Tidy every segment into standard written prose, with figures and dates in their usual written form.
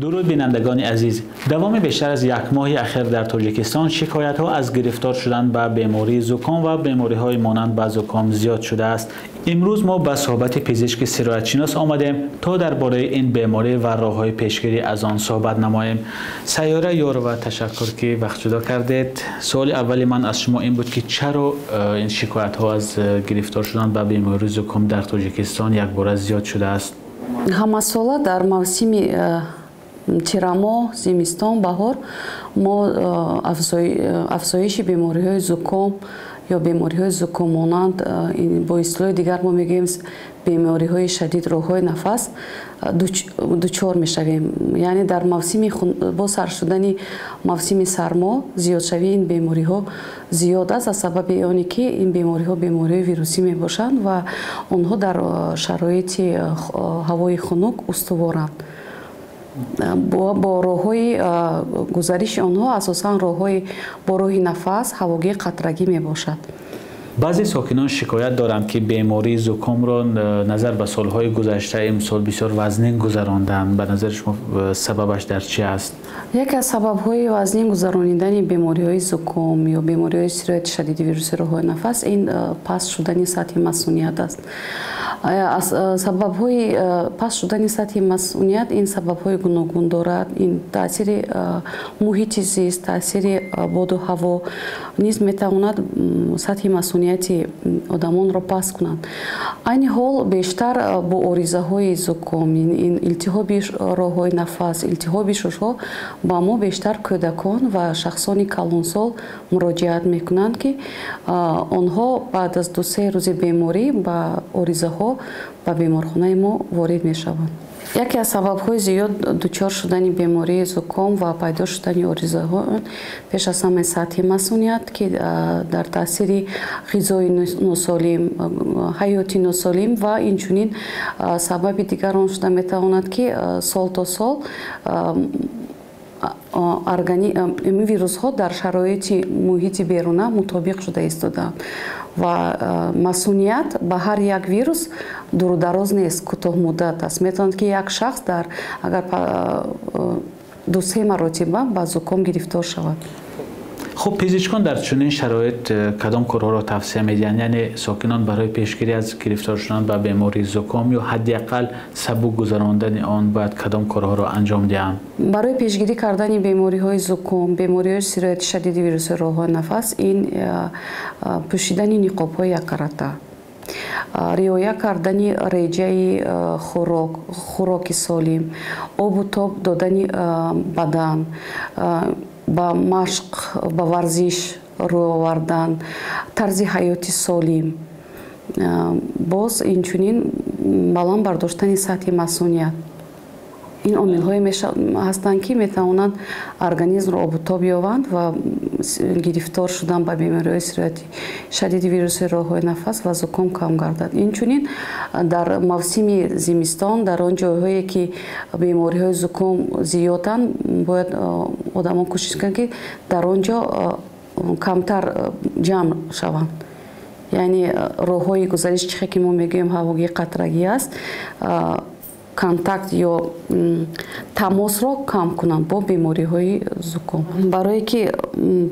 درود بینندگان عزیز، دوام بیشتر از یک ماه اخیر در تاجیکستان شکایت ها از گرفتار شدن به بیماری زکام و بیماری های مانند به زکام زیاد شده است. امروز ما به صحبت پزشک سرایت شناس آمدیم تا درباره این بیماری و راه‌های پیشگیری از آن صحبت نماییم. سیاره یار و تشکر که وقت جدا کردید. سوال اولی من از شما این بود که چرا این شکایت ها از گرفتار شدن به بیماری زکام در تاجیکستان یک بار زیاد شده است؟ همه ساله در موسم تیرامو، زمستان، بهار ما افزایش بیماری‌های زکام یا بیماری‌های زکام مانند با اصطلاح دیگر ما میگیم بیماری‌های شدید راه‌های نفس دچار میشویم. یعنی در موسم با سر شدن موسم سرما زیاد شوی این بیماری‌ها زیاد است از سبب آنی که این بیماری‌ها بیماری ویروسی میباشند و آنها در شرایط هوای خنک استوارند. با راه‌های گزارش آنها اساساً راه‌های با راه نفس هواگیر قطرگی میباشد. بعضی ساکنان شکایت دارند که بیماری زکام را نظر به سالهای گذشته امسال بسیار وزنین گذراندند. به نظر شما سببش در چی است؟ یکی از سبب‌های وزنین گذراندن بیماری‌های زکام یا بیماری‌های سرایت شدید ویروس راه‌های نفس این پست شدن سطح مسئولیت است. از سبب‌های پست شدن سطح مسئولیت این سبب‌های گوناگون دارد. این تاثیر محیط زیست، تاثیر باد و هوا نیز می‌تواند سطح مسئولیت آدمان را پست کنند. این حال بیشتر با آرزه‌های زکام، این التهاب راه‌های نفس، التهاب شش‌ها با ما بیشتر کودکان و شخصان کلانسال مراجعت میکنند که آنها بعد از 2-3 روز بیماری با آرزه‌ها به بیمارخانه ما وارد میشوند. یکی از سبب‌های زیاد دچار شدن بیماری زکام و پیدا شدن آرزه‌ها پیش از همه سطح مسئولیت که در تاثیر غذای ناسالم، حیات ناسالم و اینچنین سبب دیگر آن شده میتواند که سال تا سال این ویروس ها در شرایط محیط بیرونه مطابق شده ایستادند و مسئولیت به هر یک ویروس دور و دراز نیست، کوتاه مدت است. میتواند که یک شخص در اگر 2-3 مرتبه به زکام گرفتار شود. خب پزشکان در چنین شرایط کدام کارها را توصیه می‌دهند؟ یعنی ساکنان برای پیشگیری از گرفتار شدن به بیماری زکام یا حداقل سبک گذراندن آن باید کدام کارها را انجام دهند؟ برای پیشگیری کردن بیماری‌های زکام، بیماری‌های سرایت شدید ویروس راه‌های نفس این پوشیدن نقاب‌های یک کارته، رعایت کردن رژه خوراک سالم، آب و تاب دادن بدن، با مشق، با ورزش رو آوردن، طرز حیاتی سالم، باز اینچنین بالان برداشتن سطح مسئولیت. این عامل‌های هستند که میتوانند ارگانیسم را آب و تاب یابند و گرفتار شدن به بیماری‌های سرایت شدید ویروس راه‌های نفس و زکام کم گردد. اینچنین در موسم زمستان در آن جاهایی که بیماری‌های زکام زیادند باید آدمان کوشش کنند که در آنجا کمتر جمع شوند. یعنی راه‌های گزارش چیزی که ما میگیم هواگیر قطرگی است، کنتاکت یا تماس را کم کنند با بیماری‌های زکام. برای که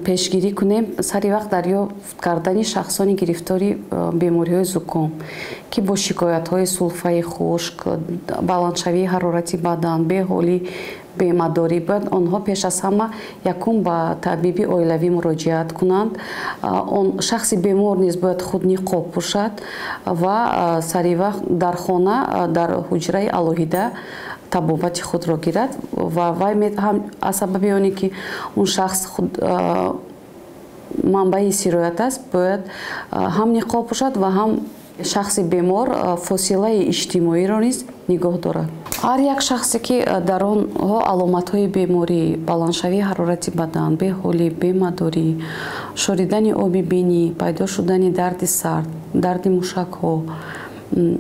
پیشگیری کنیم سری وقت دریافت کردن شخصان گرفتاری بیماری‌های زکام که با شکایت‌های سلفه خشک، بلندشوی حرارت بدن، بی‌حالی، بیمه‌داری باید آنها پیش از همه یکم به طبیب عائلوی مراجعت کنند. آن شخص بیمار نیز باید خود نقاب پوشد و سری وقت در خانه در حجره الهیده طبابت خود را گیرد و وی هم از سبب آنی که اون شخص خود منبع سرایت است باید هم نقاب پوشد و هم شخص بیمار فاصله اجتماعی را نیز نگاه دارد. هر یک شخصی که در آنها علامت‌های بیماری، بلندشوی حرارت بدن، بی‌حالی، بیمه‌داری، شوریدن آب بینی، پیدا شدن درد سر، درد موشک‌ها،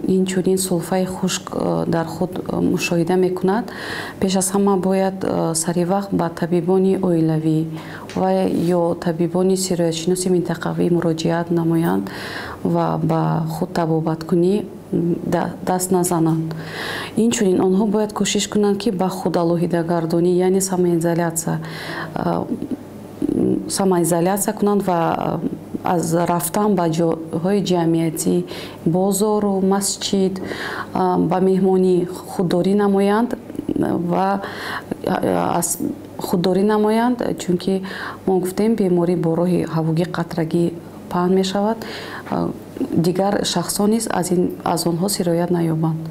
اینچنین سلفه خشک در خود مشاهده میکند، پیش از همه باید سری وقت به طبیبان عائلوی و یا طبیبان سرایت شناس منطقوی مراجعت نمایند و به خود طبابت کنی даст назананд. Инчунин онҳо бояд кӯшиш кунанд ки ба худалоҳидагардонӣ, яъне самоизоляция кунанд ва аз рафтан ба ҷойҳои ҷамъиятӣ, бозору масҷид ба меҳмонӣ худдорӣ намоянд ва худдорӣ намоянд, чунки мо гуфтем беморӣ бо роҳи ҳавоги қатрагӣ паҳн мешавад, дигар шахсон низ аз онҳо сироят наёбанд.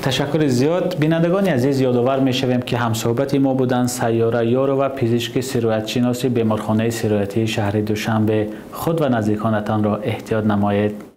ташаккури зиёд. бинандагони азиз, ёдовар мешавем ки ҳамсоҳбати мо буданд Сайёра Ёрова, пизишки сироятшиноси беморхонаи сироятии шаҳри Душанбе. худ ва наздиконатонро эҳтиёт намоед.